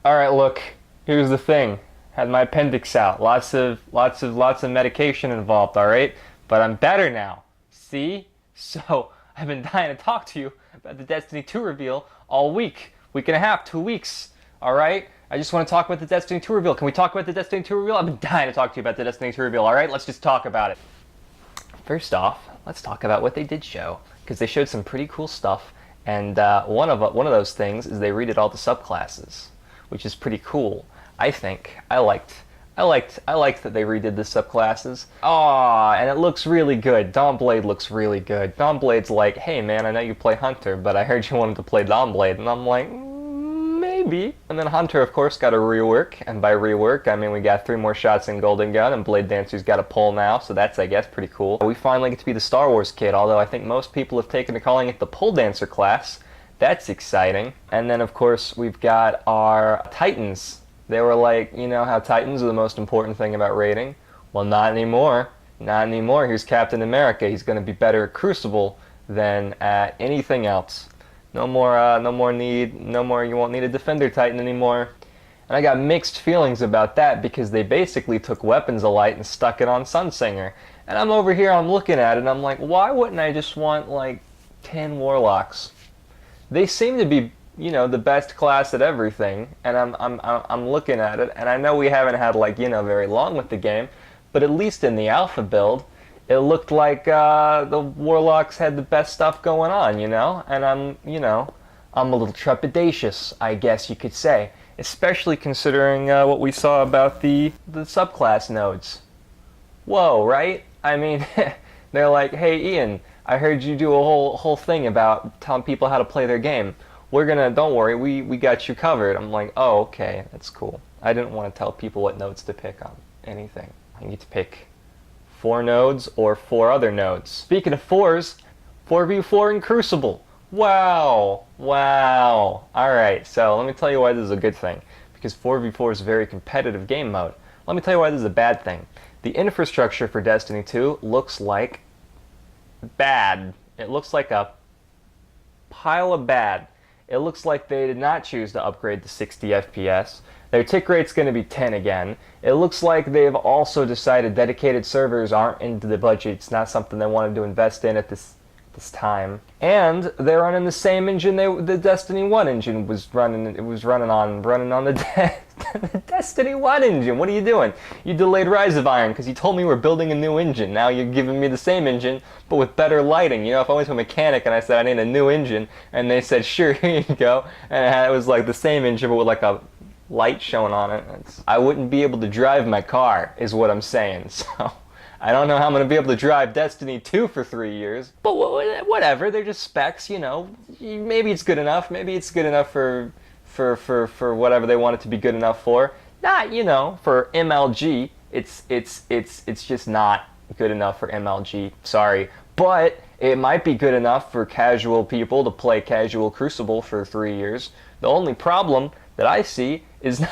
Alright, look, here's the thing. Had my appendix out. Lots of medication involved, alright? But I'm better now. See? So, I've been dying to talk to you about the Destiny 2 reveal all week. Week and a half, 2 weeks. Alright? I just want to talk about the Destiny 2 reveal. Can we talk about the Destiny 2 reveal? I've been dying to talk to you about the Destiny 2 reveal, alright? Let's just talk about it. First off, let's talk about what they did show. Because they showed some pretty cool stuff. And one of those things is they redid all the subclasses, which is pretty cool. I think. I liked that they redid the subclasses. Aw, and it looks really good. Dawnblade looks really good. Dawnblade's like, hey man, I know you play Hunter, but I heard you wanted to play Dawnblade, and I'm like, maybe. And then Hunter, of course, got a rework, and by rework, I mean we got 3 more shots in Golden Gun, and Blade Dancer's got a pole now, so that's, I guess, pretty cool. We finally get to be the Star Wars kid, although I think most people have taken to calling it the Pole Dancer class. That's exciting. And then, of course, we've got our Titans. They were like, you know how Titans are the most important thing about raiding? Well, not anymore. Not anymore. Here's Captain America. He's going to be better at Crucible than at anything else. You won't need a Defender Titan anymore. And I got mixed feelings about that because they basically took Weapons of Light and stuck it on Sunsinger. And I'm over here, I'm looking at it, and I'm like, why wouldn't I just want, like, 10 Warlocks? They seem to be, you know, the best class at everything, and I'm looking at it, and I know we haven't had, like, you know, very long with the game, but at least in the alpha build, it looked like the Warlocks had the best stuff going on, you know? And I'm a little trepidatious, I guess you could say, especially considering what we saw about the subclass nodes. Whoa, right? I mean, they're like, hey Ian, I heard you do a whole thing about telling people how to play their game. Don't worry, we got you covered. I'm like, oh, okay, that's cool. I didn't want to tell people what nodes to pick on anything. I need to pick 4 nodes or 4 other nodes. Speaking of 4s, 4v4 in Crucible. Wow. Alright, so let me tell you why this is a good thing. Because 4v4 is a very competitive game mode. Let me tell you why this is a bad thing. The infrastructure for Destiny 2 looks like bad. It looks like a pile of bad. It looks like they did not choose to upgrade to 60 FPS. Their tick rate's going to be 10 again. It looks like they've also decided dedicated servers aren't into the budget. It's not something they wanted to invest in at this time. And they're running the same engine the Destiny 1 engine was running. It was running on the Destiny 1 engine. What are you doing? You delayed Rise of Iron because you told me we're building a new engine. Now you're giving me the same engine, but with better lighting. You know, if I went to a mechanic and I said I need a new engine, and they said, sure, here you go, and it was like the same engine, but with like a light showing on it, I wouldn't be able to drive my car, is what I'm saying. So I don't know how I'm going to be able to drive Destiny 2 for 3 years, but whatever, they're just specs, you know. Maybe it's good enough. Maybe it's good enough for whatever they want it to be good enough for. Not, you know, for MLG. It's just not good enough for MLG. Sorry, but it might be good enough for casual people to play casual Crucible for 3 years. The only problem that I see is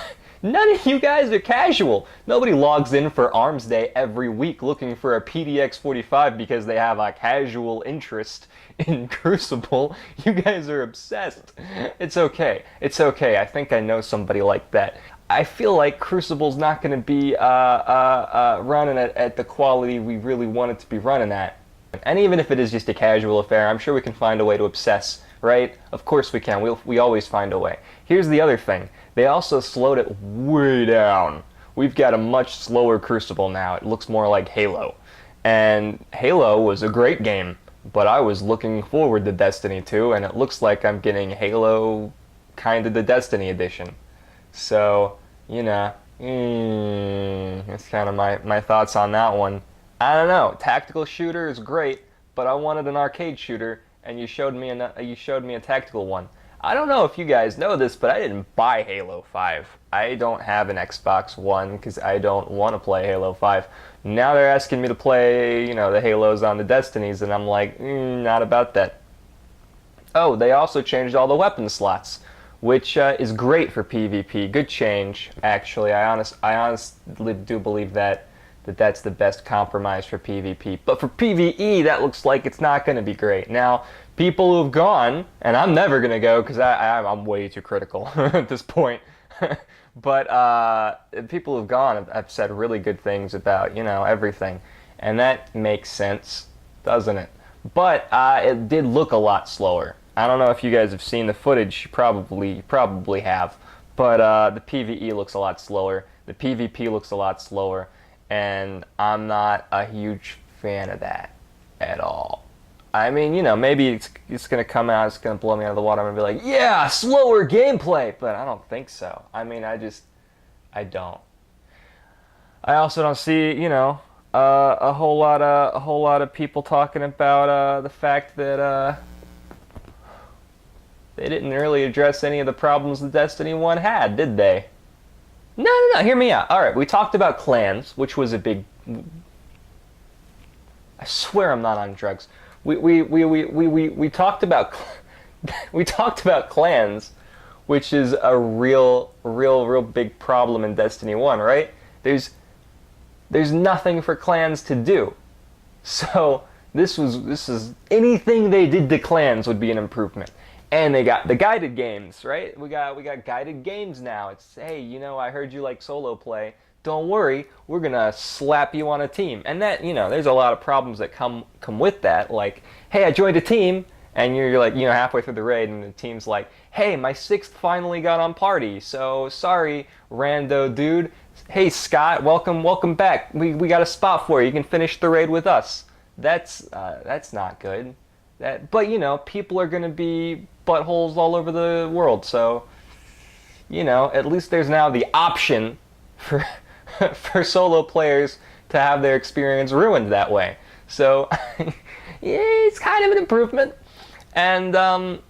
none of you guys are casual. Nobody logs in for Arms Day every week looking for a PDX-45 because they have a casual interest in Crucible. You guys are obsessed. It's okay. It's okay. I think I know somebody like that. I feel like Crucible's not going to be running at the quality we really want it to be running at. And even if it is just a casual affair, I'm sure we can find a way to obsess, right? Of course we can. We always find a way. Here's the other thing. They also slowed it way down. We've got a much slower Crucible now. It looks more like Halo. And Halo was a great game, but I was looking forward to Destiny 2, and it looks like I'm getting Halo kind of the Destiny edition. So, you know, that's kind of my thoughts on that one. I don't know. Tactical shooter is great, but I wanted an arcade shooter, and you showed me a tactical one. I don't know if you guys know this, but I didn't buy Halo 5. I don't have an Xbox One because I don't want to play Halo 5. Now they're asking me to play, you know, the Halos on the Destinies, and I'm like, not about that. Oh, they also changed all the weapon slots, which is great for PvP. Good change, actually. I honestly do believe that's the best compromise for PvP. But for PvE, that looks like it's not going to be great. Now, people who've gone, and I'm never going to go because I'm way too critical at this point. But people who've gone have said really good things about, everything. And that makes sense, doesn't it? But it did look a lot slower. I don't know if you guys have seen the footage. You probably have. But the PvE looks a lot slower. The PvP looks a lot slower. And I'm not a huge fan of that at all. I mean, maybe it's going to come out, it's going to blow me out of the water. I'm going to be like, yeah, slower gameplay. But I don't think so. I mean, I don't. I also don't see, a whole lot of people talking about the fact that they didn't really address any of the problems that Destiny 1 had, did they? No, no, no, hear me out. All right, we talked about clans, which was a big... I swear I'm not on drugs. We talked about we talked about clans, which is a real big problem in Destiny 1, right? There's nothing for clans to do. So this is anything they did to clans would be an improvement. And they got the guided games, right? We got guided games now. It's, hey, I heard you like solo play. Don't worry, we're gonna slap you on a team. And that, there's a lot of problems that come with that. Like, hey, I joined a team, and you're like, halfway through the raid, and the team's like, hey, my sixth finally got on party. So sorry, rando dude. Hey, Scott, welcome back. We got a spot for you. You can finish the raid with us. That's not good. But people are gonna be buttholes all over the world. So, at least there's now the option for for solo players to have their experience ruined that way. So, yeah, it's kind of an improvement. And I'm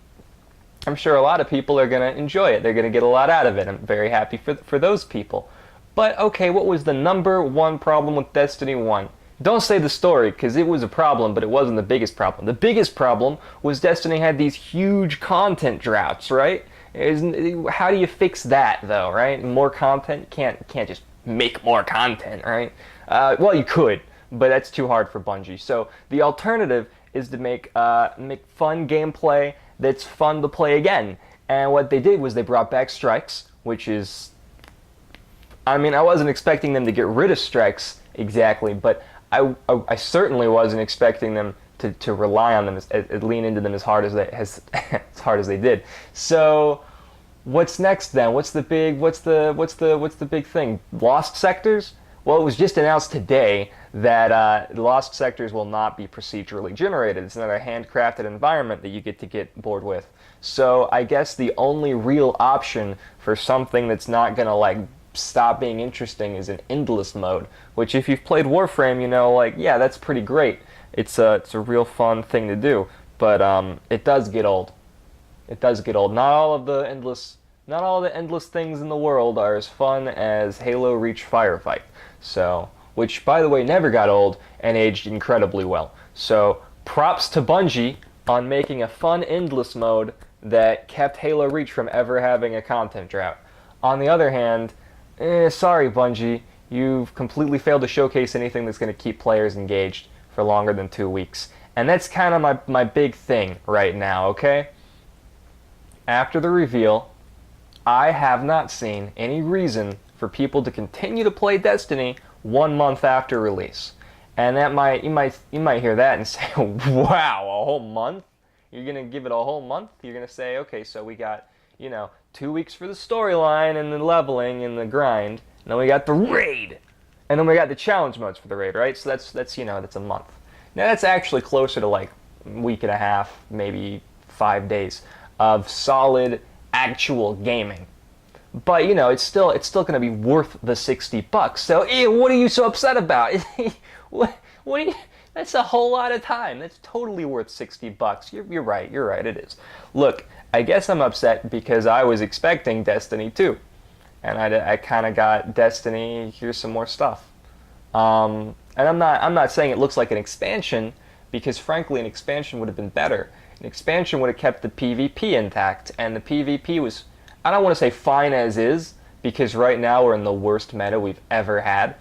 sure a lot of people are going to enjoy it. They're going to get a lot out of it. I'm very happy for those people. But, okay, what was the number one problem with Destiny 1? Don't say the story, because it was a problem, but it wasn't the biggest problem. The biggest problem was Destiny had these huge content droughts, right? How do you fix that, though, right? More content? Can't just make more content, right? Well, you could, but that's too hard for Bungie. So the alternative is to make fun gameplay that's fun to play again. And what they did was they brought back strikes, which is... I mean, I wasn't expecting them to get rid of strikes exactly, but I certainly wasn't expecting them to rely on them, lean into them as hard as they did. So... what's next then? What's the big thing? Lost sectors? Well, it was just announced today that Lost sectors will not be procedurally generated. It's another handcrafted environment that you get bored with. So I guess the only real option for something that's not gonna stop being interesting is an endless mode. Which, if you've played Warframe, yeah, that's pretty great. It's a real fun thing to do, but it does get old. It does get old. Not all of the endless things in the world are as fun as Halo Reach Firefight. So, which, by the way, never got old and aged incredibly well. So, props to Bungie on making a fun endless mode that kept Halo Reach from ever having a content drought. On the other hand, sorry Bungie, you've completely failed to showcase anything that's going to keep players engaged for longer than 2 weeks. And that's kind of my big thing right now, okay? After the reveal, I have not seen any reason for people to continue to play Destiny 1 month after release. And that you might hear that and say, wow, a whole month? You're going to give it a whole month? You're going to say, okay, so we got, 2 weeks for the storyline and the leveling and the grind. And then we got the raid. And then we got the challenge modes for the raid, right? So that's a month. Now that's actually closer to a week and a half, maybe 5 days of solid actual gaming. But it's still going to be worth the $60. So what are you so upset about? what are you? That's a whole lot of time. That's totally worth $60. You're right. It is. Look, I guess I'm upset because I was expecting Destiny 2, and I kind of got Destiny. Here's some more stuff. And I'm not saying it looks like an expansion, because frankly an expansion would have been better. An expansion would have kept the PvP intact, and the PvP was, I don't want to say fine as is, because right now we're in the worst meta we've ever had,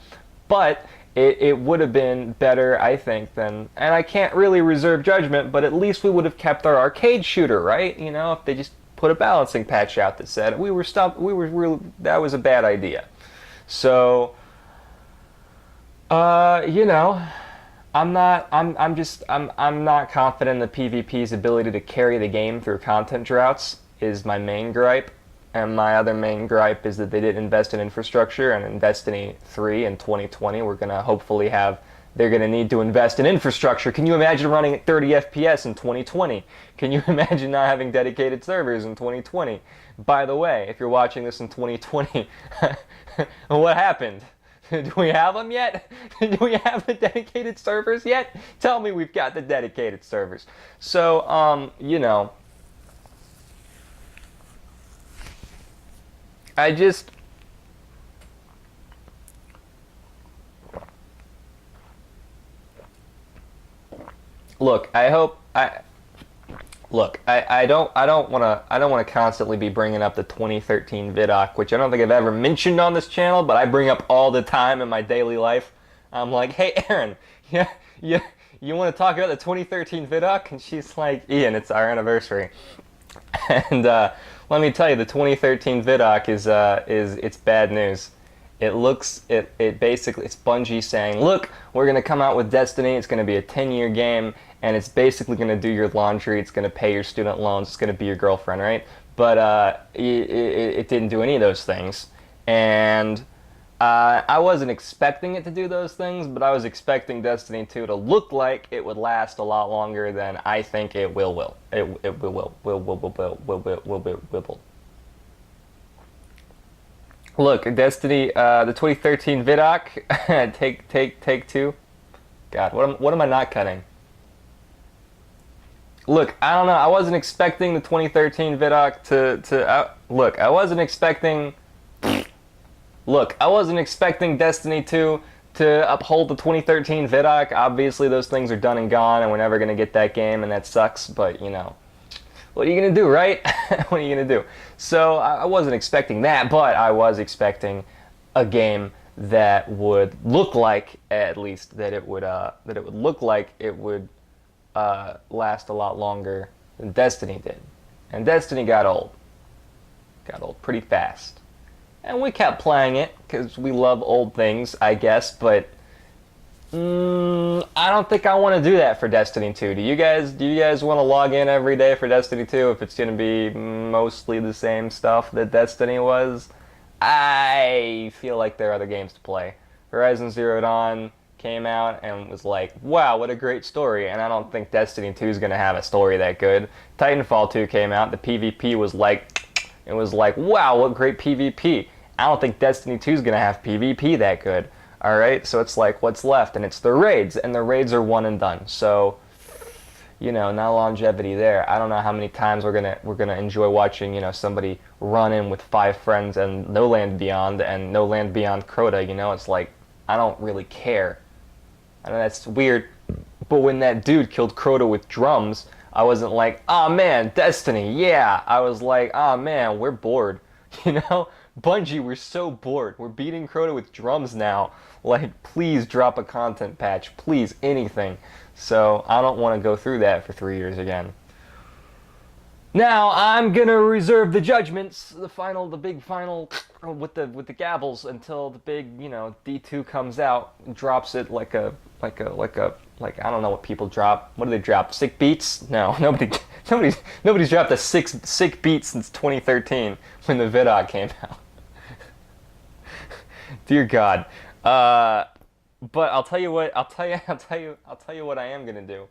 but it would have been better, I think, than, and I can't really reserve judgment, but at least we would have kept our arcade shooter, right? If they just put a balancing patch out that said that was a bad idea. So, you know, I'm not confident in the PvP's ability to carry the game through content droughts is my main gripe. And my other main gripe is that they didn't invest in infrastructure, and in Destiny 3 in 2020, they're going to need to invest in infrastructure. Can you imagine running at 30 FPS in 2020? Can you imagine not having dedicated servers in 2020? By the way, if you're watching this in 2020, what happened? Do we have them yet? Do we have the dedicated servers yet? Tell me we've got the dedicated servers. So, you know, I just... Look, I don't want to constantly be bringing up the 2013 Vidoc, which I don't think I've ever mentioned on this channel, but I bring up all the time in my daily life. I'm like, hey, Aaron, yeah, you want to talk about the 2013 Vidoc? And she's like, Ian, it's our anniversary. And let me tell you, the 2013 Vidoc it's bad news. It basically, it's Bungie saying, look, we're going to come out with Destiny, it's going to be a 10-year game, and it's basically going to do your laundry, it's going to pay your student loans, it's going to be your girlfriend, right? But it didn't do any of those things. And I wasn't expecting it to do those things, but I was expecting Destiny 2 to look like it would last a lot longer than I think it will. It will. Look, Destiny, the 2013 Vidoc, take two. God, what am I not cutting? Look, I don't know. I wasn't expecting the 2013 Vidoc to look. I wasn't expecting. Look, I wasn't expecting Destiny 2 to uphold the 2013 Vidoc. Obviously, those things are done and gone, and we're never gonna get that game, and that sucks. But you know. What are you going to do, right? What are you going to do? So I wasn't expecting that, but I was expecting a game that would look like, at least, that it would look like it would last a lot longer than Destiny did. And Destiny got old. Got old pretty fast. And we kept playing it because we love old things, I guess, but I don't think I want to do that for Destiny 2. Do you guys want to log in every day for Destiny 2 if it's going to be mostly the same stuff that Destiny was? I feel like there are other games to play. Horizon Zero Dawn came out and was like, wow, what a great story, and I don't think Destiny 2 is going to have a story that good. Titanfall 2 came out, the PvP was like, wow, what great PvP. I don't think Destiny 2 is going to have PvP that good. Alright, so it's like, what's left? And it's the raids, and the raids are one and done. So, you know, no longevity there. I don't know how many times we're gonna enjoy watching, you know, somebody run in with 5 friends and No Land Beyond Crota, you know, it's like, I don't really care. I know that's weird, but when that dude killed Crota with drums, I wasn't like, oh man, Destiny, yeah. I was like, oh man, we're bored, you know? Bungie, we're so bored. We're beating Crota with drums now. Like, please drop a content patch. Please, anything. So, I don't want to go through that for 3 years again. Now, I'm gonna reserve the judgments, the big final, with the gavels until the big, you know, D2 comes out and drops it like I don't know what people drop. What do they drop? Sick beats? No, nobody's dropped a sick beat since 2013 when the Vidoc came out. Dear God. But I'll tell you what I am gonna do.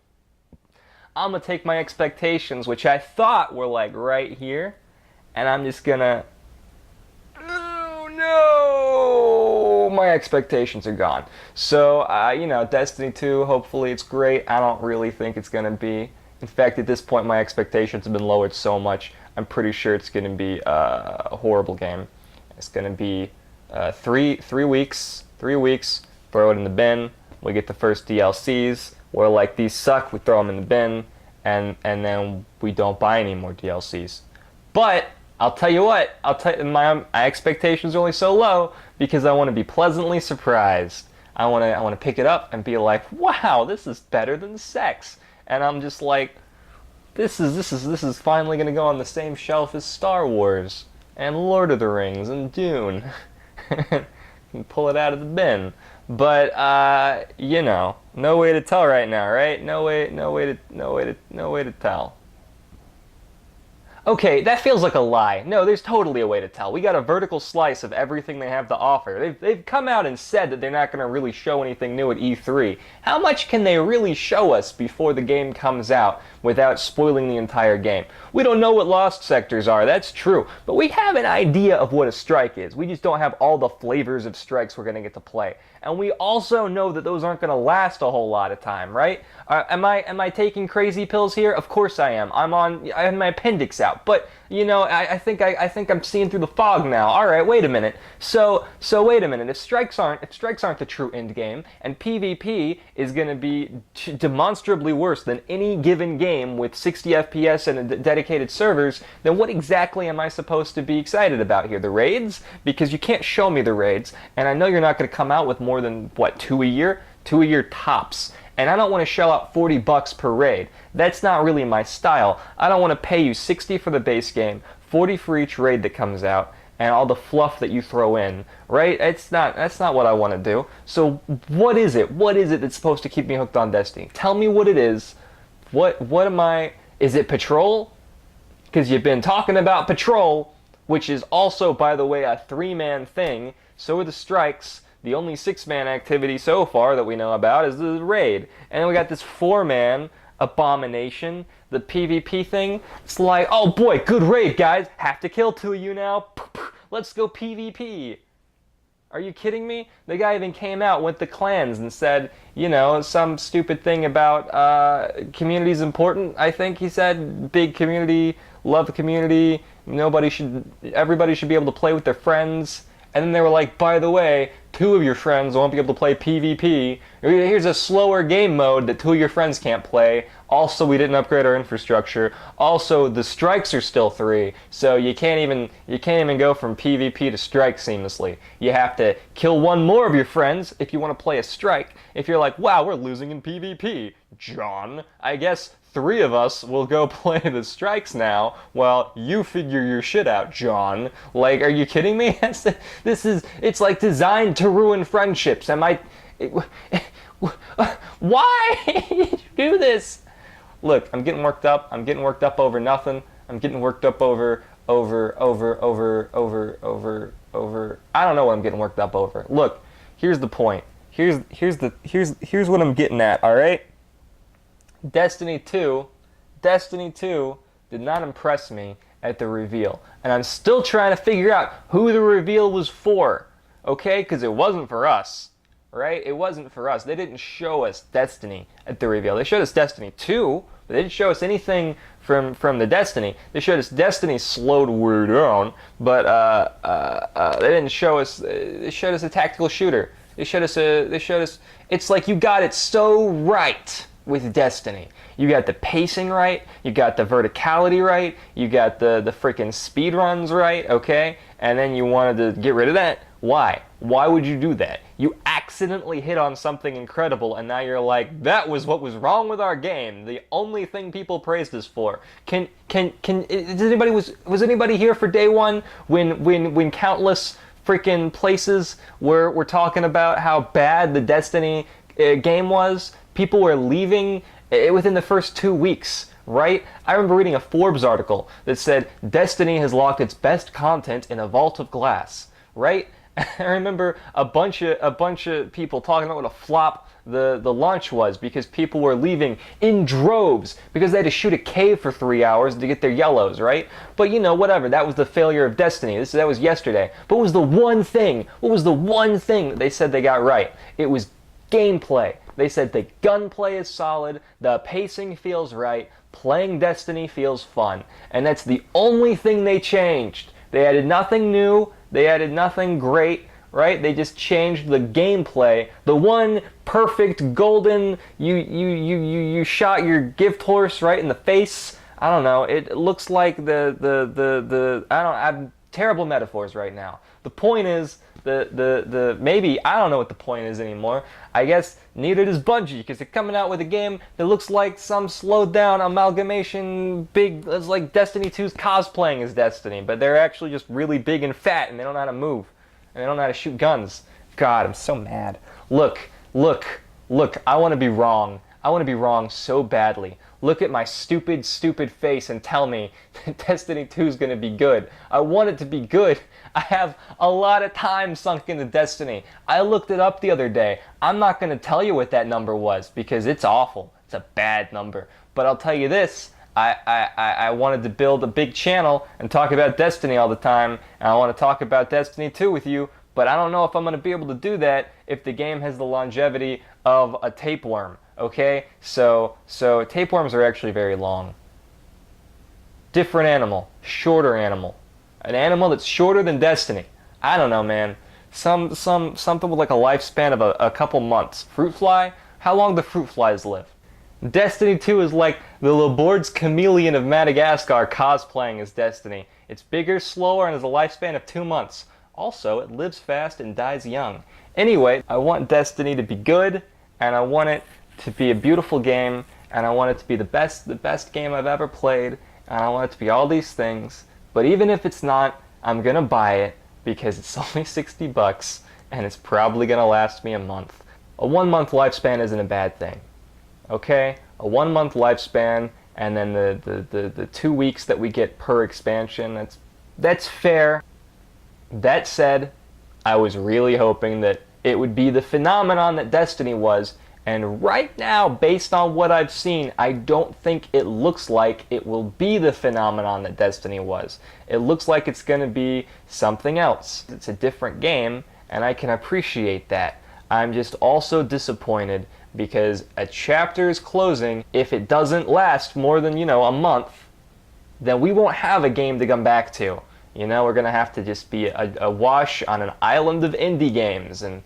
I'm gonna take my expectations, which I thought were like right here, and I'm just gonna. Oh no! My expectations are gone. So, you know, Destiny 2. Hopefully, it's great. I don't really think it's gonna be. In fact, at this point, my expectations have been lowered so much. I'm pretty sure it's gonna be a horrible game. It's gonna be 3 weeks. 3 weeks. Throw it in the bin. We get the first DLCs. We're like, these suck, we throw them in the bin, and then we don't buy any more DLCs. But I'll tell you what, my expectations are only so low because I want to be pleasantly surprised. I want to pick it up and be like, wow, this is better than sex. And I'm just like, This is finally gonna go on the same shelf as Star Wars and Lord of the Rings and Dune. Pull it out of the bin. But no way to tell right now, right? No way to tell. Okay, that feels like a lie. No, there's totally a way to tell. We got a vertical slice of everything they have to offer. They've come out and said that they're not going to really show anything new at E3. How much can they really show us before the game comes out without spoiling the entire game? We don't know what lost sectors are, that's true, but we have an idea of what a strike is. We just don't have all the flavors of strikes we're going to get to play. And we also know that those aren't going to last a whole lot of time, right? Am I taking crazy pills here? Of course I am. I have my appendix out, but I think I'm seeing through the fog now. All right, wait a minute. So wait a minute. If strikes aren't the true end game, and PvP is going to be demonstrably worse than any given game with 60 FPS and dedicated servers, then what exactly am I supposed to be excited about here? The raids? Because you can't show me the raids, and I know you're not going to come out with more than what, 2 a year? 2 a year tops. And I don't want to shell out $40 per raid. That's not really my style. I don't want to pay you 60 for the base game, 40 for each raid that comes out, and all the fluff that you throw in, right? That's not what I want to do. So what is it? What is it that's supposed to keep me hooked on Destiny? Tell me what it is. What am I? Is it Patrol? Because you've been talking about Patrol, which is also, by the way, a 3-man thing. So are the strikes. The only 6-man activity so far that we know about is the raid. And then we got this 4-man abomination, the PvP thing. It's like, oh boy, good raid, guys. Have to kill 2 of you now. Let's go PvP. Are you kidding me? The guy even came out with the clans and said, some stupid thing about community's important, I think he said. Big community, love the community. Everybody should be able to play with their friends. And then they were like, by the way, 2 of your friends won't be able to play PvP. Here's a slower game mode that 2 of your friends can't play. Also, we didn't upgrade our infrastructure. Also, the strikes are still 3, so you can't even go from PvP to strike seamlessly. You have to kill 1 more of your friends if you want to play a strike. If you're like, wow, we're losing in PvP, John, I guess 3 of us will go play the strikes now while you figure your shit out, John. Like, are you kidding me? It's like designed to ruin friendships. Why did you do this? Look, I'm getting worked up. I'm getting worked up over nothing. I'm getting worked up over. I don't know what I'm getting worked up over. Look, here's the point. Here's what I'm getting at, all right? Destiny 2 did not impress me at the reveal. And I'm still trying to figure out who the reveal was for, okay? Because it wasn't for us, right? It wasn't for us. They didn't show us Destiny at the reveal. They showed us Destiny 2, but they didn't show us anything from the Destiny. They showed us Destiny slowed way down, but they didn't show us. They showed us a tactical shooter. They showed us. It's like you got it so right with Destiny. You got the pacing right, you got the verticality right, you got the freaking speed runs right, okay? And then you wanted to get rid of that. Why? Why would you do that? You accidentally hit on something incredible and now you're like, that was what was wrong with our game. The only thing people praised us for. Was anybody here for day 1 when countless freaking places were talking about how bad the Destiny game was? People were leaving within the first 2 weeks, right? I remember reading a Forbes article that said Destiny has locked its best content in a vault of glass, right? I remember a bunch of people talking about what a flop the launch was because people were leaving in droves because they had to shoot a cave for 3 hours to get their yellows, right? But whatever, that was the failure of Destiny. That was yesterday. But what was the one thing that they said they got right? It was gameplay. They said the gunplay is solid, the pacing feels right, playing Destiny feels fun. And that's the only thing they changed. They added nothing new, they added nothing great, right? They just changed the gameplay. The one perfect golden, you shot your gift horse right in the face. I don't know, it looks like I have terrible metaphors right now. The point is, maybe, I don't know what the point is anymore. I guess neither does Bungie, because they're coming out with a game that looks like some slowed down amalgamation it's like Destiny 2's cosplaying as Destiny, but they're actually just really big and fat and they don't know how to move. And they don't know how to shoot guns. God, I'm so mad. Look, I want to be wrong. I want to be wrong so badly. Look at my stupid face and tell me that Destiny 2 is going to be good. I want it to be good. I have a lot of time sunk into Destiny. I looked it up the other day. I'm not going to tell you what that number was because it's awful. It's a bad number. But I'll tell you this. I wanted to build a big channel and talk about Destiny all the time. And I want to talk about Destiny 2 with you. But I don't know if I'm going to be able to do that if the game has the longevity of a tapeworm. Okay, so tapeworms are actually very long. Different animal, shorter animal, an animal that's shorter than Destiny. I don't know, man. Something with like a lifespan of a couple months. Fruit fly? How long do fruit flies live? Destiny 2 is like the Laborde's chameleon of Madagascar cosplaying as Destiny. It's bigger, slower, and has a lifespan of 2 months. Also, it lives fast and dies young. Anyway, I want Destiny to be good, and I want it to be a beautiful game, and I want it to be the best game I've ever played, and I want it to be all these things. But even if it's not, I'm gonna buy it because it's only $60 and it's probably gonna last me a month. A 1 month lifespan isn't a bad thing. Okay? A 1 month lifespan, and then the 2 weeks that we get per expansion, that's fair. That said, I was really hoping that it would be the phenomenon that Destiny was. And right now, based on what I've seen, I don't think it looks like it will be the phenomenon that Destiny was. It looks like it's going to be something else. It's a different game, and I can appreciate that. I'm just also disappointed because a chapter is closing. If it doesn't last more than, a month, then we won't have a game to come back to. We're going to have to just be a wash on an island of indie games and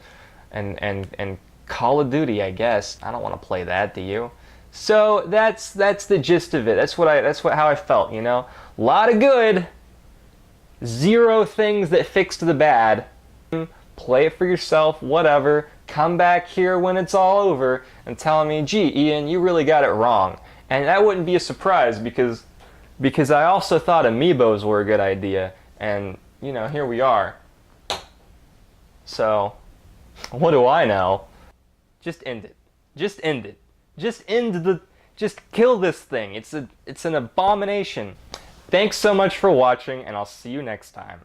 Call of Duty, I guess. I don't want to play that, do you? So that's the gist of it. That's how I felt, A lot of good, 0 things that fixed the bad. Play it for yourself, whatever. Come back here when it's all over and tell me, gee, Ian, you really got it wrong. And that wouldn't be a surprise because I also thought amiibos were a good idea. And, here we are. So, what do I know? Just end it. Just end it. Just kill this thing. It's an abomination. Thanks so much for watching, and I'll see you next time.